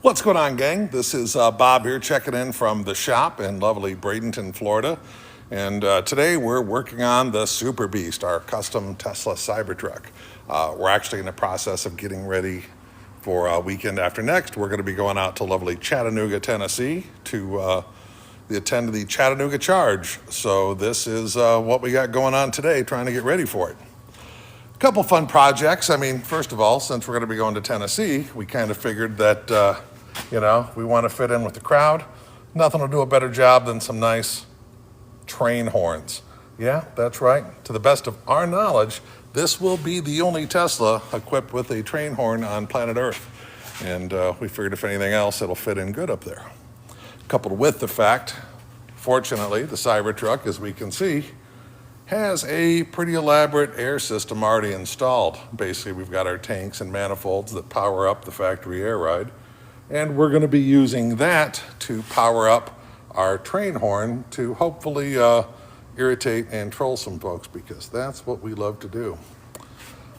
What's going on, gang? This is Bob here checking in from the shop in lovely Bradenton, Florida. And today we're working on the Superbeast, our custom Tesla Cybertruck. We're actually in the process of getting ready for a weekend after next. We're going to be going out to lovely Chattanooga, Tennessee to attend the Chattanooga Charge. So this is what we got going on today, trying to get ready for it. A couple fun projects. I mean, first of all, since we're going to be going to Tennessee, we kind of figured that, we want to fit in with the crowd. Nothing will do a better job than some nice train horns. Yeah, that's right. To the best of our knowledge, this will be the only Tesla equipped with a train horn on planet Earth. And we figured if anything else, it'll fit in good up there. Coupled with the fact, fortunately, the Cybertruck, as we can see, has a pretty elaborate air system already installed. Basically, we've got our tanks and manifolds that power up the factory air ride, and we're going to be using that to power up our train horn to hopefully irritate and troll some folks, because that's what we love to do.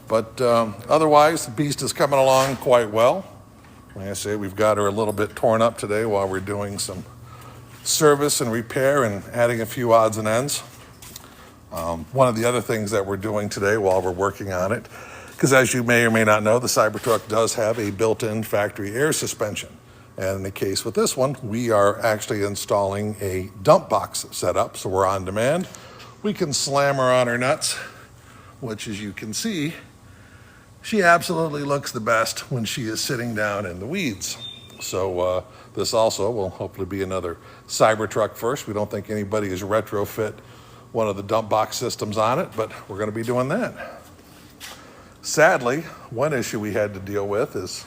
But otherwise, the Beast is coming along quite well. Like I say, we've got her a little bit torn up today while we're doing some service and repair and adding a few odds and ends. One of the other things that we're doing today while we're working on it, because as you may or may not know, the Cybertruck does have a built-in factory air suspension. And in the case with this one, we are actually installing a dump box setup, so we're on demand. We can slam her on her nuts, which, as you can see, she absolutely looks the best when she is sitting down in the weeds. So this also will hopefully be another Cybertruck first. We don't think anybody has retrofit one of the dump box systems on it, but we're going to be doing that. Sadly, one issue we had to deal with is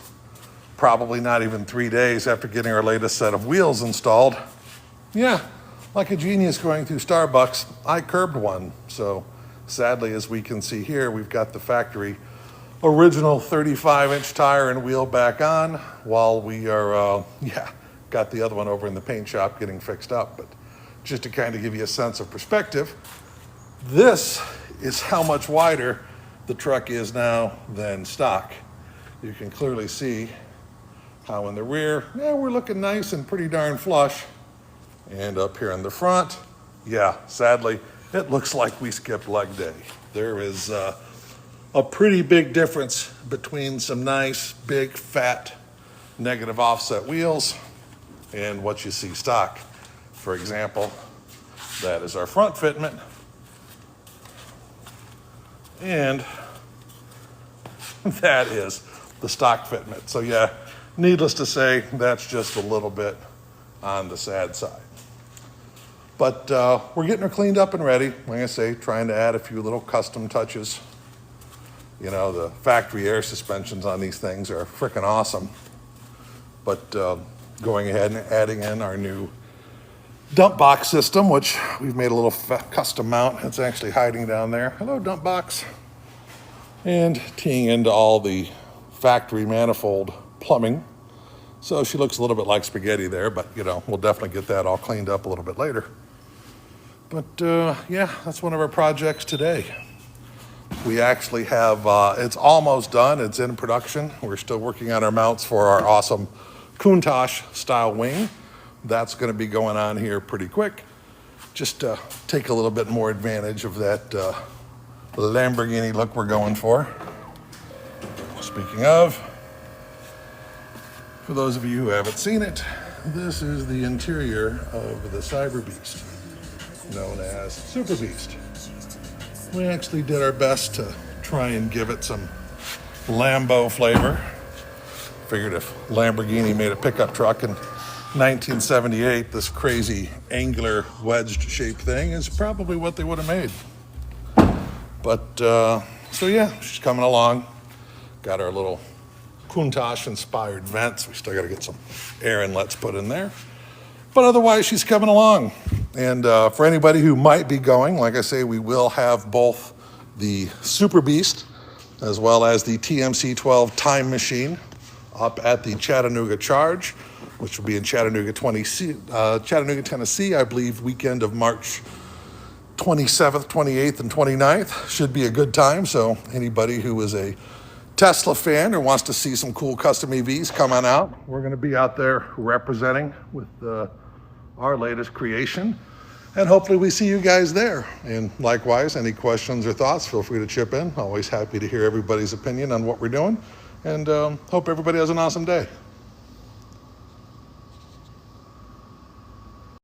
probably not even 3 days after getting our latest set of wheels installed. Yeah, like a genius going through Starbucks, I curbed one. So sadly, as we can see here, we've got the factory original 35-inch tire and wheel back on while we are, got the other one over in the paint shop getting fixed up. But just to kind of give you a sense of perspective, this is how much wider the truck is now than stock. You can clearly see how in the rear, we're looking nice and pretty darn flush. And up here in the front, sadly, it looks like we skipped leg day. There is a pretty big difference between some nice, big, fat, negative offset wheels and what you see stock. For example, that is our front fitment. And that is the stock fitment. So needless to say, that's just a little bit on the sad side. But we're getting her cleaned up and ready. Like I say, trying to add a few little custom touches. You know, the factory air suspensions on these things are freaking awesome. But going ahead and adding in our new dump box system, which we've made a little custom mount. It's actually hiding down there. Hello, dump box. And teeing into all the factory manifold plumbing. So she looks a little bit like spaghetti there, but we'll definitely get that all cleaned up a little bit later. But that's one of our projects today. We actually have, it's almost done. It's in production. We're still working on our mounts for our awesome Countach style wing. That's going to be going on here pretty quick. Just take a little bit more advantage of that Lamborghini look we're going for. Speaking of, for those of you who haven't seen it, this is the interior of the Cyberbeast, known as Superbeast. We actually did our best to try and give it some Lambo flavor. Figured if Lamborghini made a pickup truck in 1978, this crazy angular wedged shaped thing is probably what they would have made. But she's coming along. Got our little Countach inspired vents. We still got to get some air inlets put in there. But otherwise, she's coming along. And for anybody who might be going, like I say, we will have both the Superbeast as well as the TMC-12 Time Machine up at the Chattanooga Charge, which will be in Chattanooga, Tennessee, I believe, weekend of March 27th, 28th, and 29th. Should be a good time. So anybody who is a Tesla fan or wants to see some cool custom EVs, come on out. We're going to be out there representing with our latest creation. And hopefully we see you guys there. And likewise, any questions or thoughts, feel free to chip in. Always happy to hear everybody's opinion on what we're doing. And hope everybody has an awesome day.